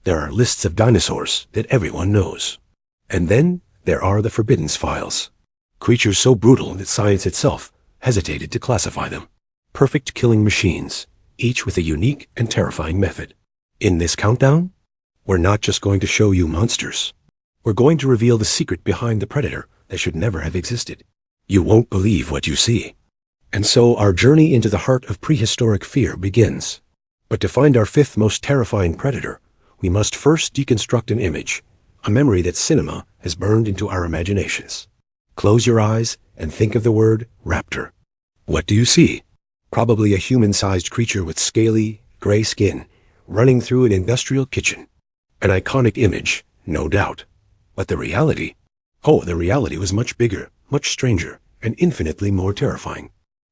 There are lists of dinosaurs that everyone knows. And then there are the forbidden files. Creatures so brutal that science itself hesitated to classify them. Perfect killing machines, each with a unique and terrifying method. In this countdown, we're not just going to show you monsters. We're going to reveal the secret behind the predator that should never have existed. You won't believe what you see. And so our journey into the heart of prehistoric fear begins. But to find our fifth most terrifying predator, we must first deconstruct an image, a memory that cinema has burned into our imaginations. Close your eyes and think of the word raptor. What do you see? Probably a human-sized creature with scaly, gray skin, running through an industrial kitchen. An iconic image, no doubt. But the reality? Oh, the reality was much bigger, much stranger, and infinitely more terrifying.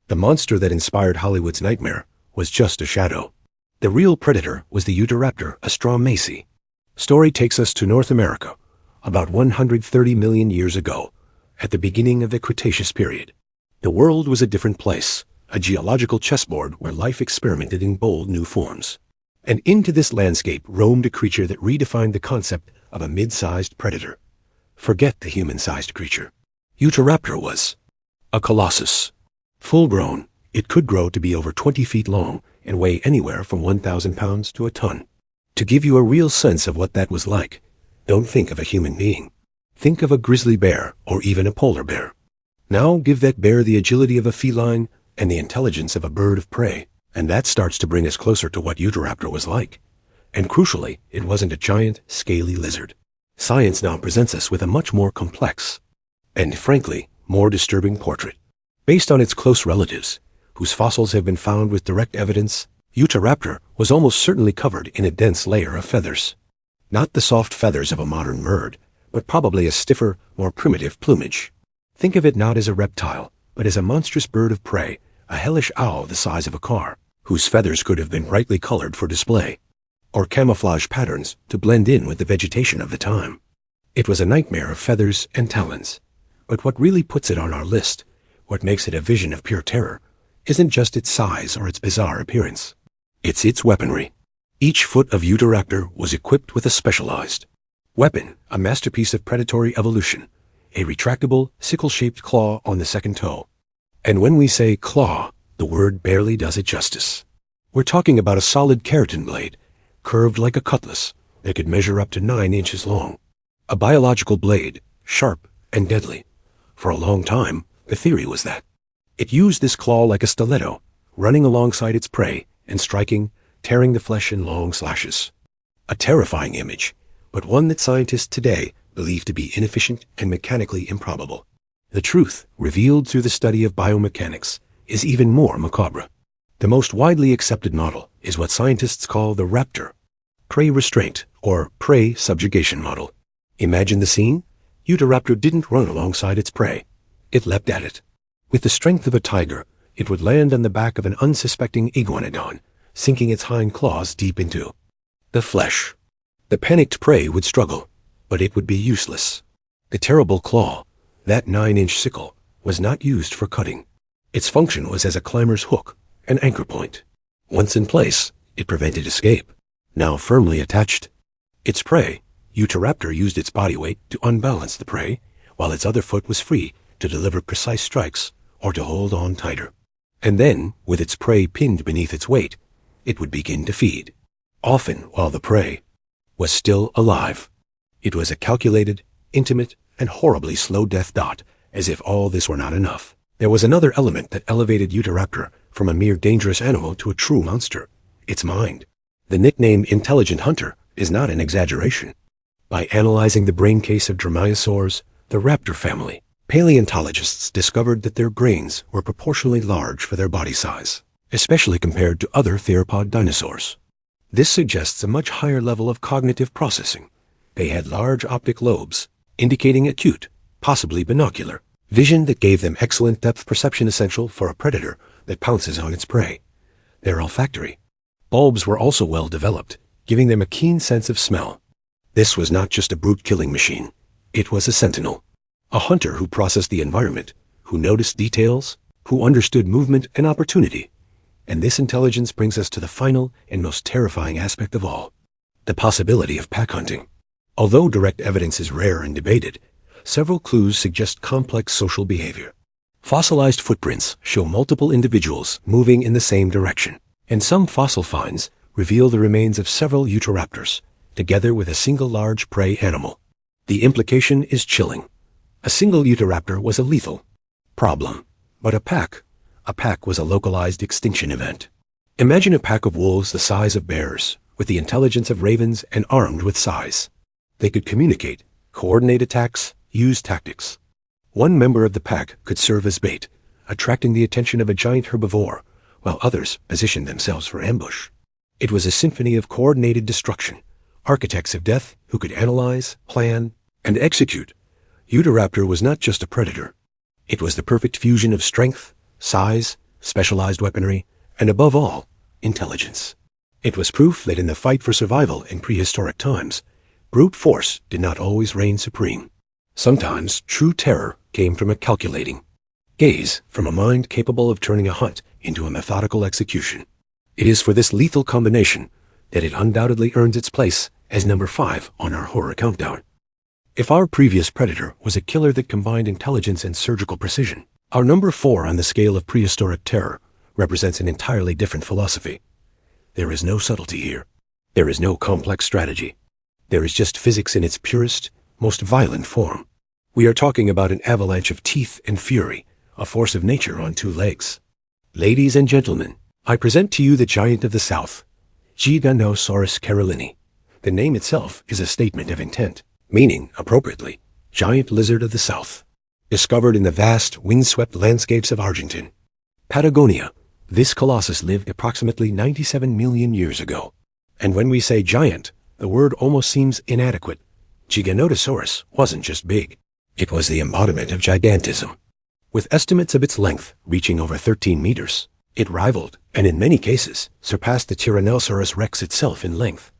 The monster that inspired Hollywood's nightmare was just a shadow. The real predator was the Utahraptor astromacey. Story takes us to North America, about 130 million years ago, at the beginning of the Cretaceous period. The world was a different place, a geological chessboard where life experimented in bold new forms. And into this landscape roamed a creature that redefined the concept of a mid-sized predator. Forget the human-sized creature. Utahraptor was a colossus. Full-grown, it could grow to be over 20 feet long and weigh anywhere from 1,000 pounds to a ton. To give you a real sense of what that was like, don't think of a human being. Think of a grizzly bear or even a polar bear. Now give that bear the agility of a feline and the intelligence of a bird of prey, and that starts to bring us closer to what Utahraptor was like. And crucially, it wasn't a giant, scaly lizard. Science now presents us with a much more complex, and frankly, more disturbing portrait. Based on its close relatives, whose fossils have been found with direct evidence, Utahraptor was almost certainly covered in a dense layer of feathers. Not the soft feathers of a modern bird, but probably a stiffer, more primitive plumage. Think of it not as a reptile, but as a monstrous bird of prey, a hellish owl the size of a car, whose feathers could have been brightly colored for display, or camouflage patterns to blend in with the vegetation of the time. It was a nightmare of feathers and talons. But what really puts it on our list, what makes it a vision of pure terror, isn't just its size or its bizarre appearance. It's its weaponry. Each foot of Utahraptor was equipped with a specialized weapon, a masterpiece of predatory evolution, a retractable, sickle-shaped claw on the second toe. And when we say claw, the word barely does it justice. We're talking about a solid keratin blade, curved like a cutlass, that could measure up to 9 inches long. A biological blade, sharp and deadly. For a long time, the theory was that it used this claw like a stiletto, running alongside its prey and striking, tearing the flesh in long slashes. A terrifying image, but one that scientists today believe to be inefficient and mechanically improbable. The truth, revealed through the study of biomechanics, is even more macabre. The most widely accepted model is what scientists call the raptor, prey restraint, or prey subjugation model. Imagine the scene. Utahraptor didn't run alongside its prey. It leapt at it. With the strength of a tiger, it would land on the back of an unsuspecting iguanodon, sinking its hind claws deep into the flesh. The panicked prey would struggle, but it would be useless. The terrible claw, that 9-inch sickle, was not used for cutting. Its function was as a climber's hook, an anchor point. Once in place, it prevented escape. Now firmly attached, its prey, Utahraptor used its body weight to unbalance the prey, while its other foot was free to deliver precise strikes or to hold on tighter. And then, with its prey pinned beneath its weight, it would begin to feed, often while the prey was still alive. It was a calculated, intimate, and horribly slow death dot, as if all this were not enough. There was another element that elevated Utahraptor from a mere dangerous animal to a true monster: its mind. The nickname Intelligent Hunter is not an exaggeration. By analyzing the brain case of dromaeosaurs, the raptor family, paleontologists discovered that their brains were proportionally large for their body size, especially compared to other theropod dinosaurs. This suggests a much higher level of cognitive processing. They had large optic lobes, indicating acute, possibly binocular, vision that gave them excellent depth perception essential for a predator that pounces on its prey. Their olfactory bulbs were also well developed, giving them a keen sense of smell. This was not just a brute-killing machine. It was a sentinel. A hunter who processed the environment, who noticed details, who understood movement and opportunity. And this intelligence brings us to the final and most terrifying aspect of all: The possibility of pack hunting. Although direct evidence is rare and debated, several clues suggest complex social behavior. Fossilized footprints show multiple individuals moving in the same direction, and some fossil finds reveal the remains of several Utahraptors, together with a single large prey animal. The implication is chilling. A single Utahraptor was a lethal problem, but a pack was a localized extinction event. Imagine a pack of wolves the size of bears, with the intelligence of ravens and armed with size. They could communicate, coordinate attacks, use tactics. One member of the pack could serve as bait, attracting the attention of a giant herbivore, while others positioned themselves for ambush. It was a symphony of coordinated destruction, architects of death who could analyze, plan, and execute. Utahraptor was not just a predator. It was the perfect fusion of strength, size, specialized weaponry, and above all, intelligence. It was proof that in the fight for survival in prehistoric times, brute force did not always reign supreme. Sometimes true terror came from a calculating gaze, from a mind capable of turning a hunt into a methodical execution. It is for this lethal combination that it undoubtedly earns its place as number 5 on our horror countdown. If our previous predator was a killer that combined intelligence and surgical precision, our number 4 on the scale of prehistoric terror represents an entirely different philosophy. There is no subtlety here. There is no complex strategy. There is just physics in its purest, most violent form. We are talking about an avalanche of teeth and fury, a force of nature on 2 legs. Ladies and gentlemen, I present to you the giant of the South, Giganosaurus carolini. The name itself is a statement of intent, meaning, appropriately, giant lizard of the South. Discovered in the vast, windswept landscapes of Argentina, Patagonia, this colossus lived approximately 97 million years ago. And when we say giant, the word almost seems inadequate. Giganotosaurus wasn't just big. It was the embodiment of gigantism. With estimates of its length reaching over 13 meters, it rivaled, and in many cases, surpassed the Tyrannosaurus rex itself in length.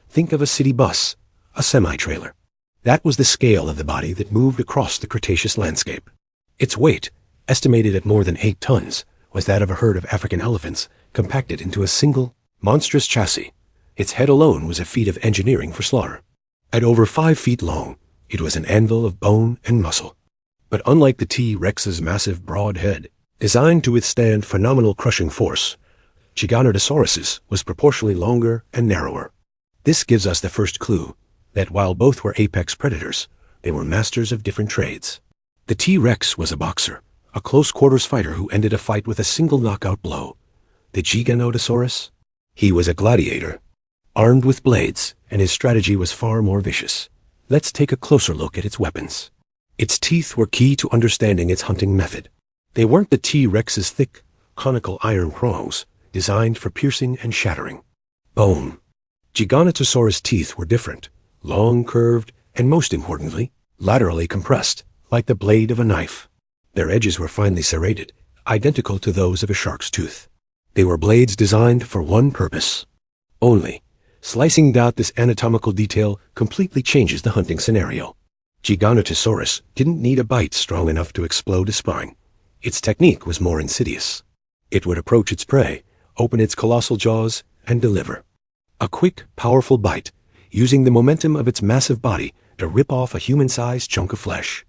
Think of a city bus, a semi-trailer. That was the scale of the body that moved across the Cretaceous landscape. Its weight, estimated at more than 8 tons, was that of a herd of African elephants compacted into a single, monstrous chassis. Its head alone was a feat of engineering for slaughter. At over 5 feet long, it was an anvil of bone and muscle. But unlike the T-Rex's massive broad head, designed to withstand phenomenal crushing force, Giganotosaurus's was proportionally longer and narrower. This gives us the first clue that while both were apex predators, they were masters of different trades. The T-Rex was a boxer, a close-quarters fighter who ended a fight with a single knockout blow. The Giganotosaurus? He was a gladiator, armed with blades, and his strategy was far more vicious. Let's take a closer look at its weapons. Its teeth were key to understanding its hunting method. They weren't the T-Rex's thick, conical iron prongs, designed for piercing and shattering. Bone. Giganotosaurus teeth were different, long, curved, and most importantly, laterally compressed, like the blade of a knife. Their edges were finely serrated, identical to those of a shark's tooth. They were blades designed for one purpose only. Slicing out this anatomical detail completely changes the hunting scenario. Giganotosaurus didn't need a bite strong enough to explode a spine. Its technique was more insidious. It would approach its prey, open its colossal jaws, and deliver. A quick, powerful bite, using the momentum of its massive body to rip off a human-sized chunk of flesh.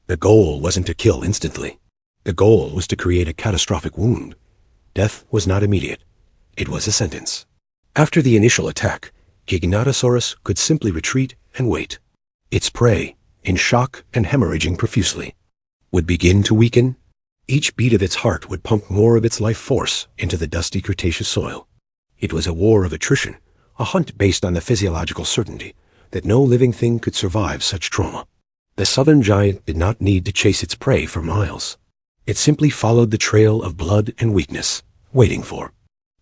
The goal wasn't to kill instantly. The goal was to create a catastrophic wound. Death was not immediate. It was a sentence. After the initial attack, Giganotosaurus could simply retreat and wait. Its prey, in shock and hemorrhaging profusely, would begin to weaken. Each beat of its heart would pump more of its life force into the dusty Cretaceous soil. It was a war of attrition, a hunt based on the physiological certainty that no living thing could survive such trauma. The southern giant did not need to chase its prey for miles. It simply followed the trail of blood and weakness, waiting for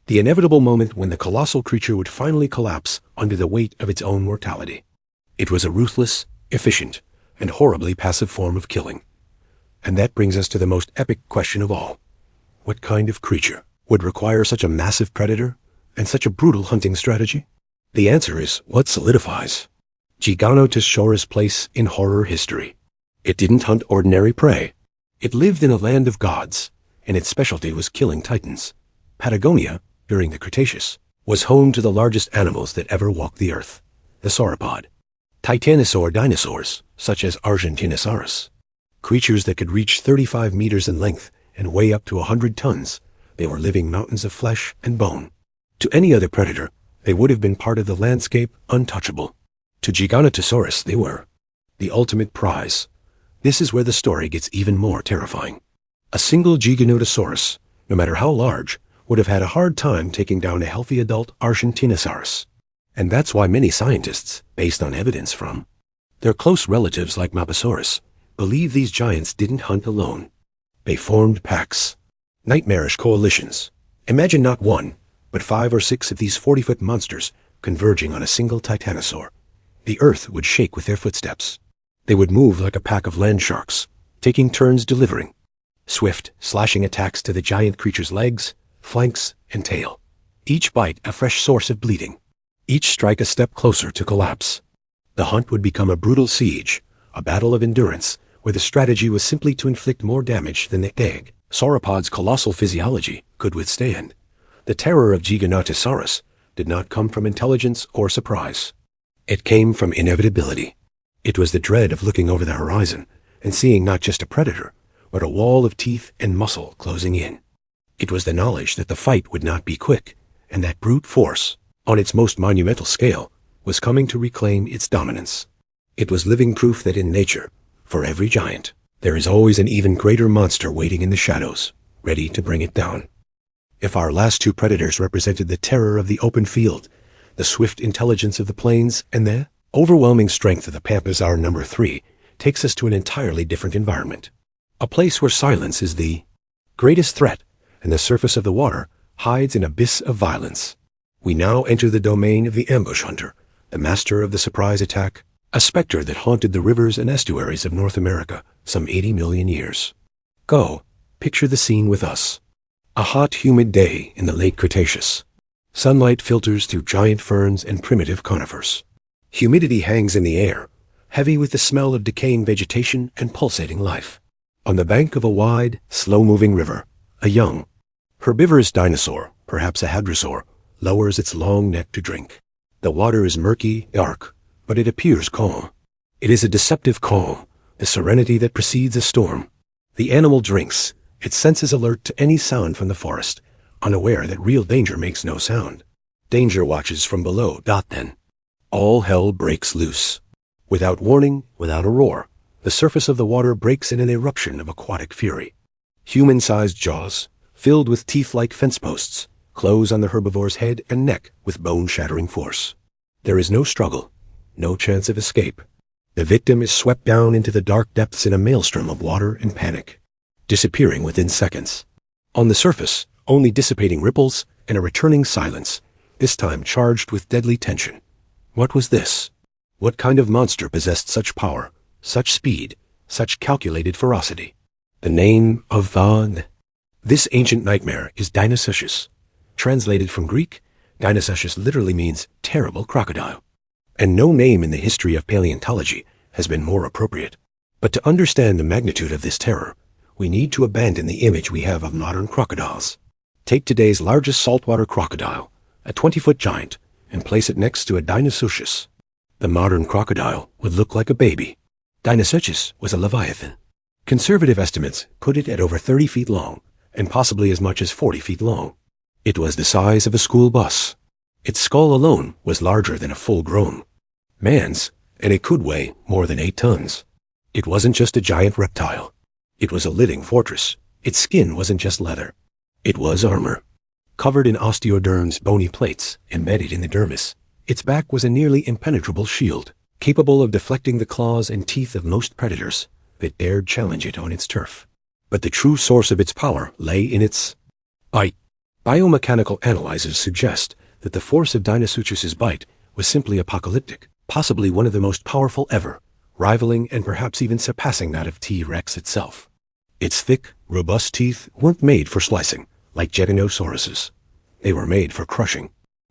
the inevitable moment when the colossal creature would finally collapse under the weight of its own mortality. It was a ruthless, efficient, and horribly passive form of killing. And that brings us to the most epic question of all. What kind of creature would require such a massive predator and such a brutal hunting strategy? The answer is what solidifies Giganotosaurus' place in horror history. It didn't hunt ordinary prey. It lived in a land of gods, and its specialty was killing titans. Patagonia, during the Cretaceous, was home to the largest animals that ever walked the earth. the sauropod. Titanosaur dinosaurs, such as Argentinosaurus. Creatures that could reach 35 meters in length and weigh up to 100 tons. They were living mountains of flesh and bone. To any other predator, they would have been part of the landscape untouchable. To Giganotosaurus, they were the ultimate prize. This is where the story gets even more terrifying. A single Giganotosaurus, no matter how large, would have had a hard time taking down a healthy adult Argentinosaurus. And that's why many scientists, based on evidence from their close relatives like Mapasaurus, believe these giants didn't hunt alone. They formed packs, nightmarish coalitions. Imagine not one, but 5 or 6 of these 40-foot monsters converging on a single titanosaur. The earth would shake with their footsteps. They would move like a pack of land sharks, taking turns delivering swift, slashing attacks to the giant creature's legs, flanks, and tail. Each bite a fresh source of bleeding. Each strike a step closer to collapse. The hunt would become a brutal siege, a battle of endurance, where the strategy was simply to inflict more damage than the egg sauropod's colossal physiology could withstand. The terror of Giganotosaurus did not come from intelligence or surprise. It came from inevitability. It was the dread of looking over the horizon and seeing not just a predator, but a wall of teeth and muscle closing in. It was the knowledge that the fight would not be quick, and that brute force, on its most monumental scale, was coming to reclaim its dominance. It was living proof that in nature, for every giant, there is always an even greater monster waiting in the shadows, ready to bring it down. If our last 2 predators represented the terror of the open field, the swift intelligence of the plains, and the overwhelming strength of the pampas, our number 3 takes us to an entirely different environment. A place where silence is the greatest threat, and the surface of the water hides an abyss of violence. We now enter the domain of the ambush hunter, the master of the surprise attack, a specter that haunted the rivers and estuaries of North America some 80 million years. Go, picture the scene with us. A hot, humid day in the late Cretaceous. Sunlight filters through giant ferns and primitive conifers. Humidity hangs in the air, heavy with the smell of decaying vegetation and pulsating life. On the bank of a wide, slow-moving river, a young, herbivorous dinosaur, perhaps a hadrosaur, lowers its long neck to drink. The water is murky, dark, but it appears calm. It is a deceptive calm, the serenity that precedes a storm. The animal drinks, its senses alert to any sound from the forest, unaware that real danger makes no sound. Danger watches from below. Then, all hell breaks loose. Without warning, without a roar, the surface of the water breaks in an eruption of aquatic fury. Human-sized jaws, filled with teeth-like fence posts, close on the herbivore's head and neck with bone-shattering force. There is no struggle, no chance of escape. The victim is swept down into the dark depths in a maelstrom of water and panic, disappearing within seconds. On the surface, only dissipating ripples and a returning silence, this time charged with deadly tension. What was this? What kind of monster possessed such power, such speed, such calculated ferocity? The name of this ancient nightmare is Dinosuchus. Translated from Greek, Dinosuchus literally means terrible crocodile. And no name in the history of paleontology has been more appropriate. But to understand the magnitude of this terror, we need to abandon the image we have of modern crocodiles. Take today's largest saltwater crocodile, a 20-foot giant, and place it next to a Dinosuchus. The modern crocodile would look like a baby. Dinosuchus was a leviathan. Conservative estimates put it at over 30 feet long, and possibly as much as 40 feet long. It was the size of a school bus. Its skull alone was larger than a full-grown man's, and it could weigh more than 8 tons. It wasn't just a giant reptile. It was a living fortress. Its skin wasn't just leather. It was armor. Covered in osteoderm's bony plates embedded in the dermis, its back was a nearly impenetrable shield, capable of deflecting the claws and teeth of most predators that dared challenge it on its turf. But the true source of its power lay in its bite. Biomechanical analyses suggest that the force of Dinosuchus's bite was simply apocalyptic, possibly one of the most powerful ever, rivaling and perhaps even surpassing that of T. rex itself. Its thick, robust teeth weren't made for slicing, like Giganotosaurus's. They were made for crushing.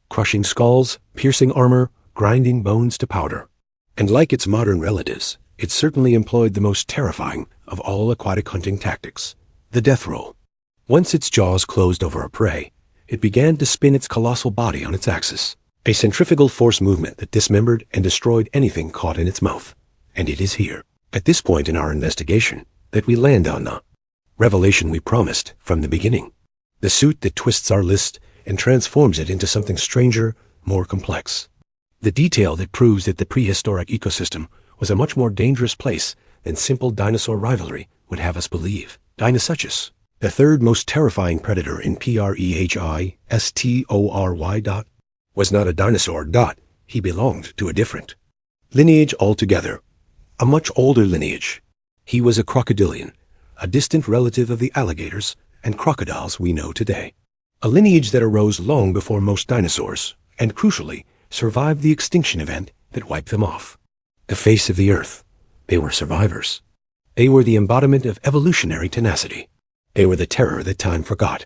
Crushing skulls, piercing armor, grinding bones to powder. And like its modern relatives, it certainly employed the most terrifying of all aquatic hunting tactics, the death roll. Once its jaws closed over a prey, it began to spin its colossal body on its axis, A centrifugal force movement that dismembered and destroyed anything caught in its mouth. And it is here, at this point in our investigation, that we land on the revelation we promised from the beginning. The suit that twists our list and transforms it into something stranger, more complex. The detail that proves that the prehistoric ecosystem was a much more dangerous place than simple dinosaur rivalry would have us believe. Dinosuchus, the third most terrifying predator in Prehistory, was not a dinosaur. He belonged to a different lineage altogether, a much older lineage. He was a crocodilian, a distant relative of the alligators and crocodiles we know today. A lineage that arose long before most dinosaurs, and crucially, survived the extinction event that wiped them off the face of the earth. They were survivors. They were the embodiment of evolutionary tenacity. They were the terror that time forgot,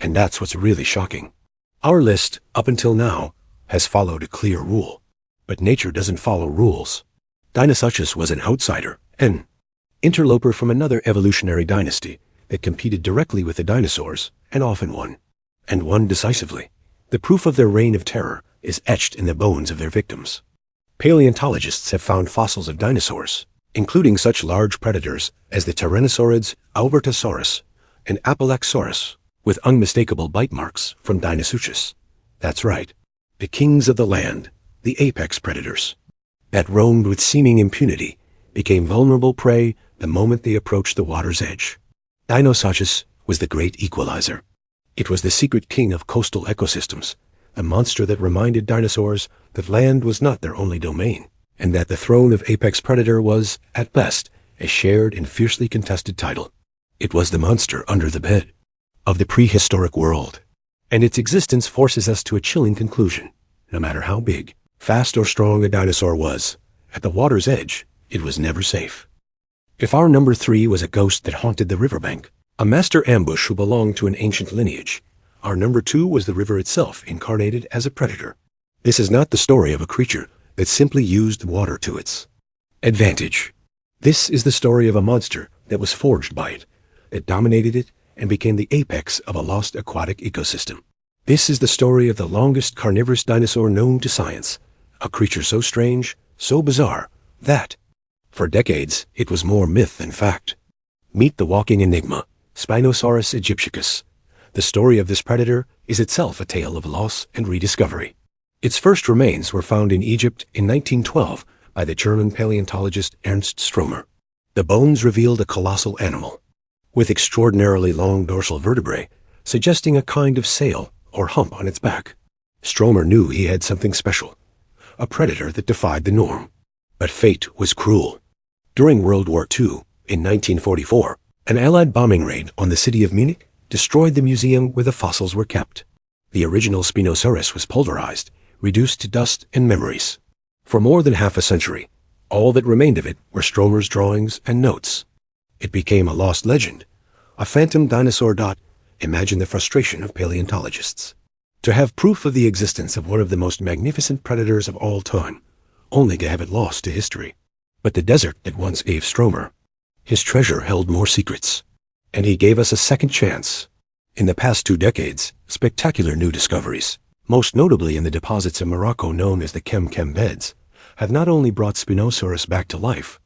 and that's what's really shocking. Our list, up until now, has followed a clear rule, but nature doesn't follow rules. Dinosuchus was an outsider, an interloper from another evolutionary dynasty that competed directly with the dinosaurs and often won, and won decisively. The proof of their reign of terror is etched in the bones of their victims. Paleontologists have found fossils of dinosaurs, including such large predators as the Tyrannosaurids Albertosaurus and Apalaxaurus, with unmistakable bite marks from Dinosuchus. That's right, the kings of the land, the apex predators, that roamed with seeming impunity, became vulnerable prey the moment they approached the water's edge. Dinosuchus was the great equalizer. It was the secret king of coastal ecosystems, a monster that reminded dinosaurs that land was not their only domain, and that the throne of apex predator was, at best, a shared and fiercely contested title. It was the monster under the bed of the prehistoric world, and its existence forces us to a chilling conclusion. No matter how big, fast, or strong a dinosaur was, at the water's edge, it was never safe. If our number 3 was a ghost that haunted the riverbank, a master ambush who belonged to an ancient lineage, our number 2 was the river itself incarnated as a predator. This is not the story of a creature that simply used water to its advantage. This is the story of a monster that was forged by it, that dominated it and became the apex of a lost aquatic ecosystem. This is the story of the longest carnivorous dinosaur known to science, a creature so strange, so bizarre, that, for decades, it was more myth than fact. Meet the walking enigma, Spinosaurus aegyptiacus. The story of this predator is itself a tale of loss and rediscovery. Its first remains were found in Egypt in 1912 by the German paleontologist Ernst Stromer. The bones revealed a colossal animal, with extraordinarily long dorsal vertebrae, suggesting a kind of sail or hump on its back. Stromer knew he had something special, a predator that defied the norm. But fate was cruel. During World War II, in 1944, an Allied bombing raid on the city of Munich destroyed the museum where the fossils were kept. The original Spinosaurus was pulverized, reduced to dust and memories. For more than half a century, all that remained of it were Stromer's drawings and notes. It became a lost legend, a phantom dinosaur. Imagine the frustration of paleontologists. To have proof of the existence of one of the most magnificent predators of all time, only to have it lost to history. But the desert that once gave Stromer his treasure held more secrets, and he gave us a second chance. In the past 2 decades, spectacular new discoveries, most notably in the deposits of Morocco known as the Kem beds, have not only brought Spinosaurus back to life,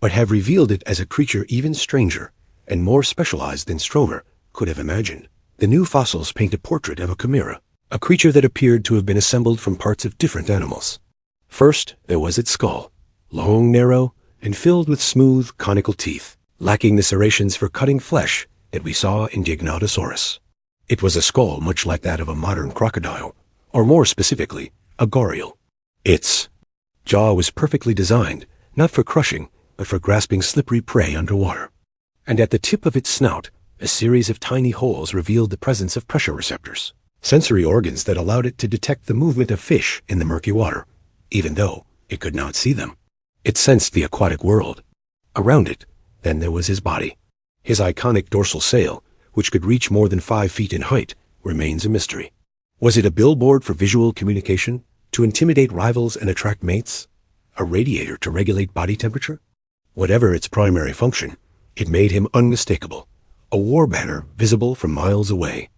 but have revealed it as a creature even stranger and more specialized than Stromer could have imagined. The new fossils paint a portrait of a chimera, a creature that appeared to have been assembled from parts of different animals. First, there was its skull, long, narrow, and filled with smooth, conical teeth, lacking the serrations for cutting flesh that we saw in Giganotosaurus. It was a skull much like that of a modern crocodile, or more specifically, a ghorial. Its jaw was perfectly designed, not for crushing, but for grasping slippery prey underwater. And at the tip of its snout, a series of tiny holes revealed the presence of pressure receptors, sensory organs that allowed it to detect the movement of fish in the murky water, even though it could not see them. It sensed the aquatic world. Around it, then there was his body. His iconic dorsal sail, which could reach more than 5 feet in height, remains a mystery. Was it a billboard for visual communication, to intimidate rivals and attract mates? A radiator to regulate body temperature? Whatever its primary function, it made him unmistakable, a war banner visible from miles away.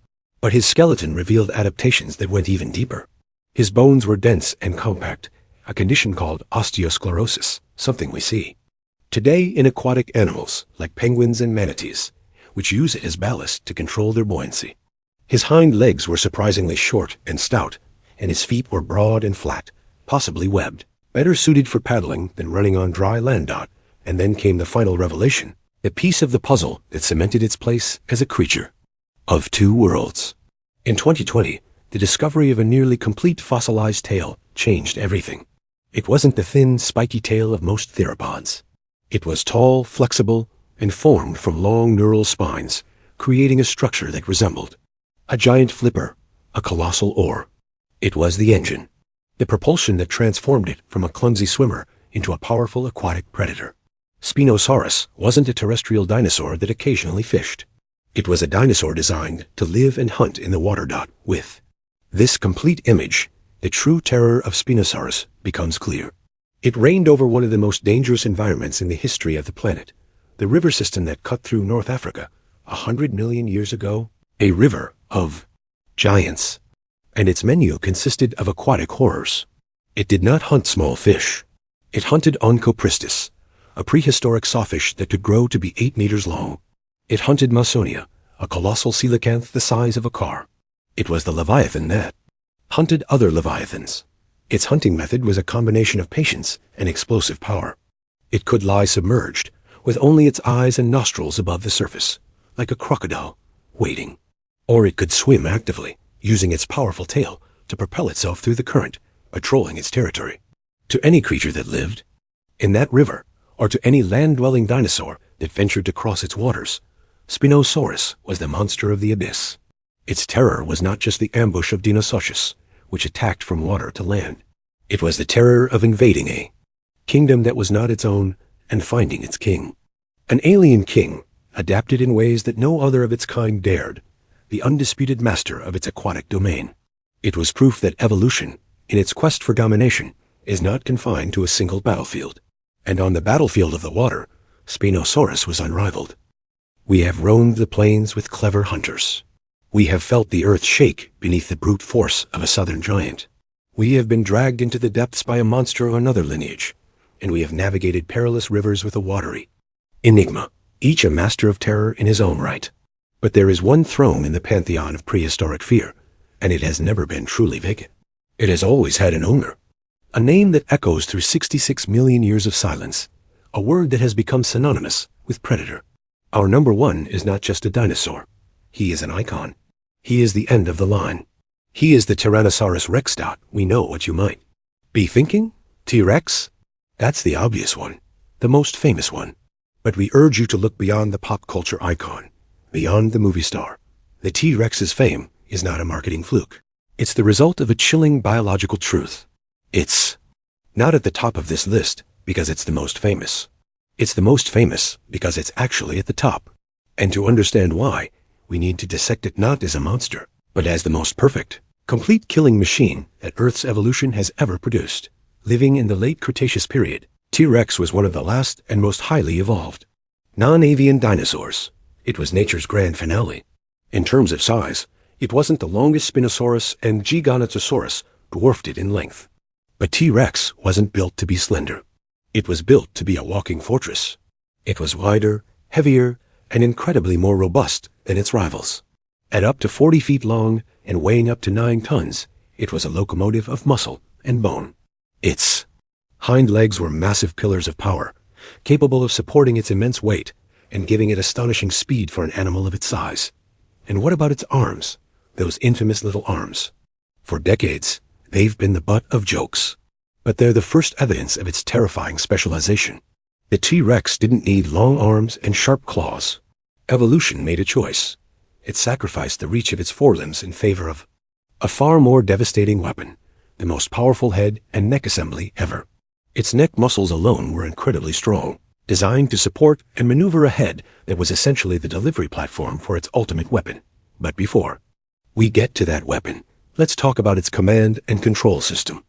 But his skeleton revealed adaptations that went even deeper. His bones were dense and compact, a condition called osteosclerosis, something we see today in aquatic animals like penguins and manatees, which use it as ballast to control their buoyancy. His hind legs were surprisingly short and stout, and his feet were broad and flat, possibly webbed, better suited for paddling than running on dry land. And then came the final revelation, a piece of the puzzle that cemented its place as a creature of two worlds. In 2020, the discovery of a nearly complete fossilized tail changed everything. It wasn't the thin, spiky tail of most theropods. It was tall, flexible, and formed from long neural spines, creating a structure that resembled a giant flipper, a colossal oar. It was the engine, the propulsion that transformed it from a clumsy swimmer into a powerful aquatic predator. Spinosaurus wasn't a terrestrial dinosaur that occasionally fished. It was a dinosaur designed to live and hunt in the water. With this complete image, the true terror of Spinosaurus becomes clear. It reigned over one of the most dangerous environments in the history of the planet, the river system that cut through North Africa 100 million years ago, a river of giants. And its menu consisted of aquatic horrors. It did not hunt small fish. It hunted Onchopristis, a prehistoric sawfish that could grow to be 8 meters long. It hunted Mausonia, a colossal coelacanth the size of a car. It was the Leviathan that hunted other Leviathans. Its hunting method was a combination of patience and explosive power. It could lie submerged, with only its eyes and nostrils above the surface, like a crocodile, waiting. Or it could swim actively, using its powerful tail to propel itself through the current, patrolling its territory. To any creature that lived in that river, or to any land-dwelling dinosaur that ventured to cross its waters, Spinosaurus was the monster of the abyss. Its terror was not just the ambush of Dinosaurus, which attacked from water to land. It was the terror of invading a kingdom that was not its own and finding its king. An alien king, adapted in ways that no other of its kind dared, the undisputed master of its aquatic domain. It was proof that evolution, in its quest for domination, is not confined to a single battlefield. And on the battlefield of the water, Spinosaurus was unrivaled. We have roamed the plains with clever hunters. We have felt the earth shake beneath the brute force of a southern giant. We have been dragged into the depths by a monster of another lineage, and we have navigated perilous rivers with a watery enigma, each a master of terror in his own right. But there is one throne in the pantheon of prehistoric fear, and it has never been truly vacant. It has always had an owner, a name that echoes through 66 million years of silence, a word that has become synonymous with predator. Our number one is not just a dinosaur. He is an icon. He is the end of the line. He is the Tyrannosaurus Rex. We know what you might be thinking. T-Rex? That's the obvious one, the most famous one. But we urge you to look beyond the pop culture icon, beyond the movie star. The T-Rex's fame is not a marketing fluke. It's the result of a chilling biological truth. It's not at the top of this list because it's the most famous. It's the most famous because it's actually at the top. And to understand why, we need to dissect it not as a monster, but as the most perfect, complete killing machine that Earth's evolution has ever produced. Living in the late Cretaceous period, T-Rex was one of the last and most highly evolved non-avian dinosaurs. It was nature's grand finale. In terms of size, it wasn't the longest Spinosaurus, and Giganotosaurus dwarfed it in length. But T-Rex wasn't built to be slender. It was built to be a walking fortress. It was wider, heavier, and incredibly more robust than its rivals. At up to 40 feet long and weighing up to 9 tons, it was a locomotive of muscle and bone. Its hind legs were massive pillars of power, capable of supporting its immense weight and giving it astonishing speed for an animal of its size. And what about its arms? Those infamous little arms. For decades, they've been the butt of jokes. But they're the first evidence of its terrifying specialization. The T-Rex didn't need long arms and sharp claws. Evolution made a choice. It sacrificed the reach of its forelimbs in favor of a far more devastating weapon, the most powerful head and neck assembly ever. Its neck muscles alone were incredibly strong, designed to support and maneuver a head that was essentially the delivery platform for its ultimate weapon. But before we get to that weapon, let's talk about its command and control system.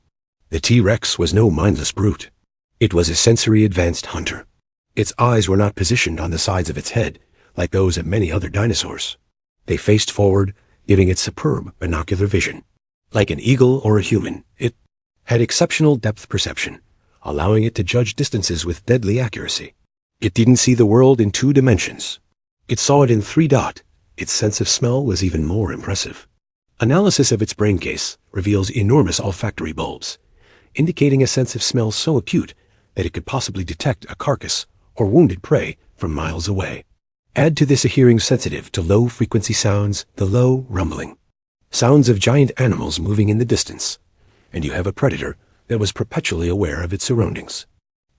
The T-Rex was no mindless brute. It was a sensory-advanced hunter. Its eyes were not positioned on the sides of its head, like those of many other dinosaurs. They faced forward, giving it superb binocular vision. Like an eagle or a human, it had exceptional depth perception, allowing it to judge distances with deadly accuracy. It didn't see the world in 2 dimensions. It saw it in 3 dot. Its sense of smell was even more impressive. Analysis of its brain case reveals enormous olfactory bulbs, indicating a sense of smell so acute that it could possibly detect a carcass or wounded prey from miles away. Add to this a hearing sensitive to low-frequency sounds, the low rumbling, sounds of giant animals moving in the distance, and you have a predator that was perpetually aware of its surroundings.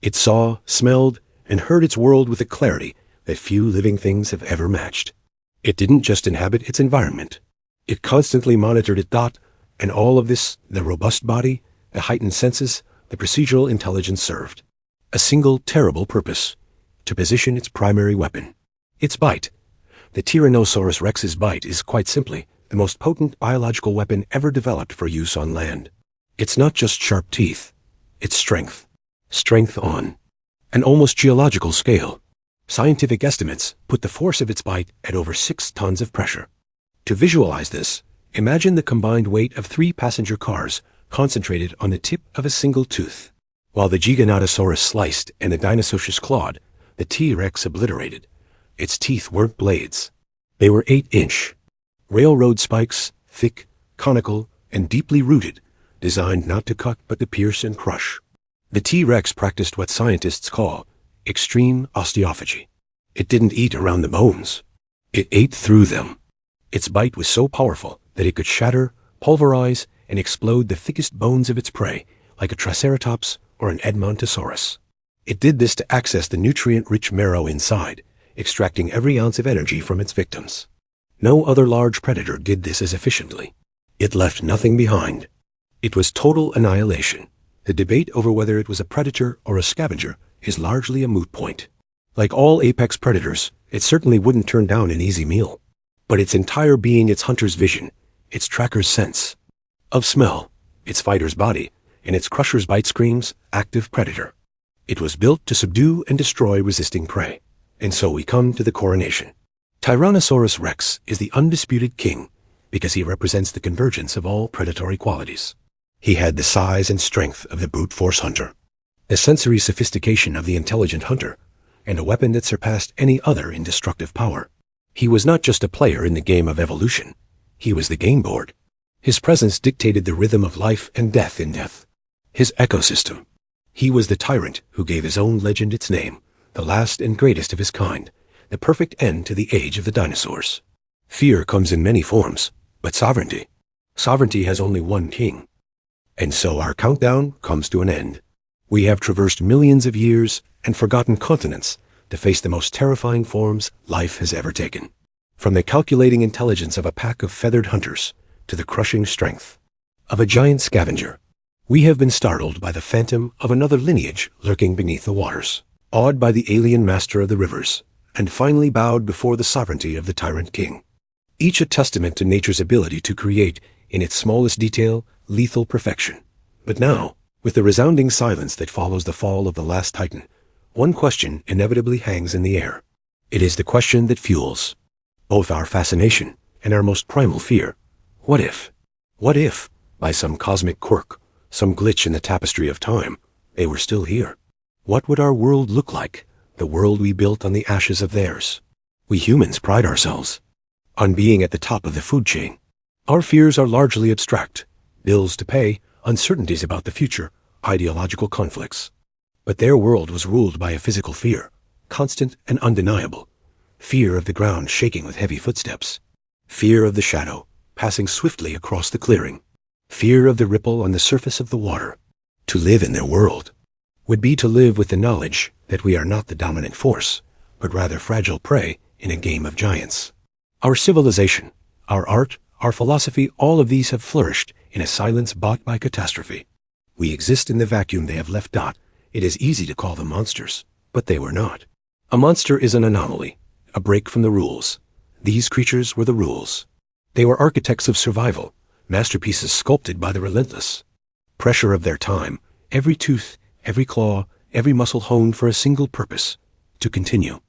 It saw, smelled, and heard its world with a clarity that few living things have ever matched. It didn't just inhabit its environment. It constantly monitored it. And all of this, the robust body, the heightened senses, the procedural intelligence served a single terrible purpose: to position its primary weapon. Its bite. The Tyrannosaurus Rex's bite is quite simply the most potent biological weapon ever developed for use on land. It's not just sharp teeth, it's strength. Strength on an almost geological scale. Scientific estimates put the force of its bite at over 6 tons of pressure. To visualize this, imagine the combined weight of 3 passenger cars concentrated on the tip of a single tooth. While the Giganotosaurus sliced and the Dinosaurus clawed, the T-Rex obliterated. Its teeth weren't blades. They were 8-inch railroad spikes, thick, conical, and deeply rooted, designed not to cut but to pierce and crush. The T-Rex practiced what scientists call extreme osteophagy. It didn't eat around the bones. It ate through them. Its bite was so powerful that it could shatter, pulverize, and explode the thickest bones of its prey, like a Triceratops or an Edmontosaurus. It did this to access the nutrient-rich marrow inside, extracting every ounce of energy from its victims. No other large predator did this as efficiently. It left nothing behind. It was total annihilation. The debate over whether it was a predator or a scavenger is largely a moot point. Like all apex predators, it certainly wouldn't turn down an easy meal. But its entire being, its hunter's vision, its tracker's sense of smell, its fighter's body, and its crusher's bite screams, active predator. It was built to subdue and destroy resisting prey. And so we come to the coronation. Tyrannosaurus Rex is the undisputed king because he represents the convergence of all predatory qualities. He had the size and strength of the brute force hunter, the sensory sophistication of the intelligent hunter, and a weapon that surpassed any other in destructive power. He was not just a player in the game of evolution. He was the game board. His presence dictated the rhythm of life and death in death. His ecosystem. He was the tyrant who gave his own legend its name, the last and greatest of his kind, the perfect end to the age of the dinosaurs. Fear comes in many forms, but sovereignty has only one king. And so our countdown comes to an end. We have traversed millions of years and forgotten continents to face the most terrifying forms life has ever taken. From the calculating intelligence of a pack of feathered hunters to the crushing strength of a giant scavenger, we have been startled by the phantom of another lineage lurking beneath the waters, awed by the alien master of the rivers, and finally bowed before the sovereignty of the tyrant king. Each a testament to nature's ability to create, in its smallest detail, lethal perfection. But now, with the resounding silence that follows the fall of the last titan, one question inevitably hangs in the air. It is the question that fuels both our fascination and our most primal fear. What if? What if, by some cosmic quirk, some glitch in the tapestry of time, they were still here? What would our world look like, the world we built on the ashes of theirs? We humans pride ourselves on being at the top of the food chain. Our fears are largely abstract: bills to pay, uncertainties about the future, ideological conflicts. But their world was ruled by a physical fear, constant and undeniable. Fear of the ground shaking with heavy footsteps. Fear of the shadow passing swiftly across the clearing. Fear of the ripple on the surface of the water. To live in their world would be to live with the knowledge that we are not the dominant force, but rather fragile prey in a game of giants. Our civilization, our art, our philosophy, all of these have flourished in a silence bought by catastrophe. We exist in the vacuum they have left. It is easy to call them monsters, but they were not. A monster is an anomaly, a break from the rules. These creatures were the rules. They were architects of survival, masterpieces sculpted by the relentless pressure of their time, every tooth, every claw, every muscle honed for a single purpose: to continue.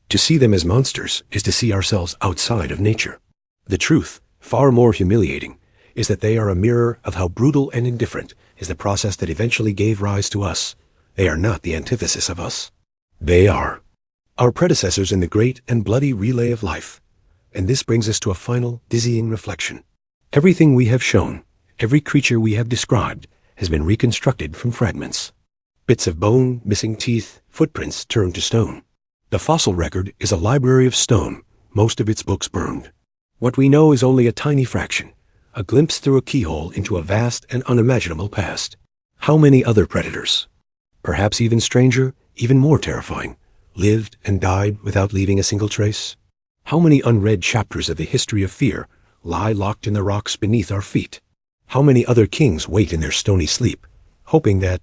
To see them as monsters is to see ourselves outside of nature. The truth, far more humiliating, is that they are a mirror of how brutal and indifferent is the process that eventually gave rise to us. They are not the antithesis of us. They are our predecessors in the great and bloody relay of life. And this brings us to a final, dizzying reflection. Everything we have shown, every creature we have described, has been reconstructed from fragments. Bits of bone, missing teeth, footprints turned to stone. The fossil record is a library of stone, most of its books burned. What we know is only a tiny fraction, a glimpse through a keyhole into a vast and unimaginable past. How many other predators, perhaps even stranger, even more terrifying, lived and died without leaving a single trace? How many unread chapters of the history of fear lie locked in the rocks beneath our feet? How many other kings wait in their stony sleep, hoping that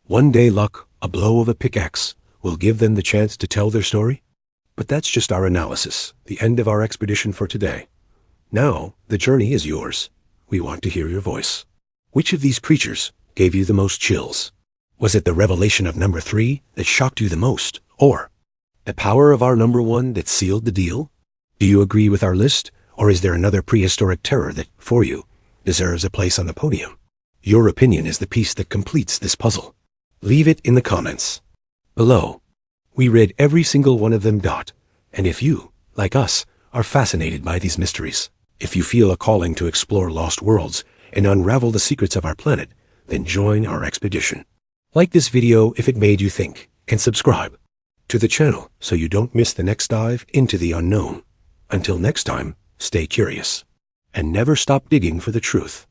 one day luck, a blow of a pickaxe, will give them the chance to tell their story? But that's just our analysis, the end of our expedition for today. Now, the journey is yours. We want to hear your voice. Which of these creatures gave you the most chills? Was it the revelation of number 3 that shocked you the most? Or the power of our number 1 that sealed the deal? Do you agree with our list? Or is there another prehistoric terror that, for you, deserves a place on the podium? Your opinion is the piece that completes this puzzle. Leave it in the comments below. We read every single one of them. And if you, like us, are fascinated by these mysteries, if you feel a calling to explore lost worlds and unravel the secrets of our planet, then join our expedition. Like this video if it made you think, and subscribe to the channel so you don't miss the next dive into the unknown. Until next time, stay curious and never stop digging for the truth.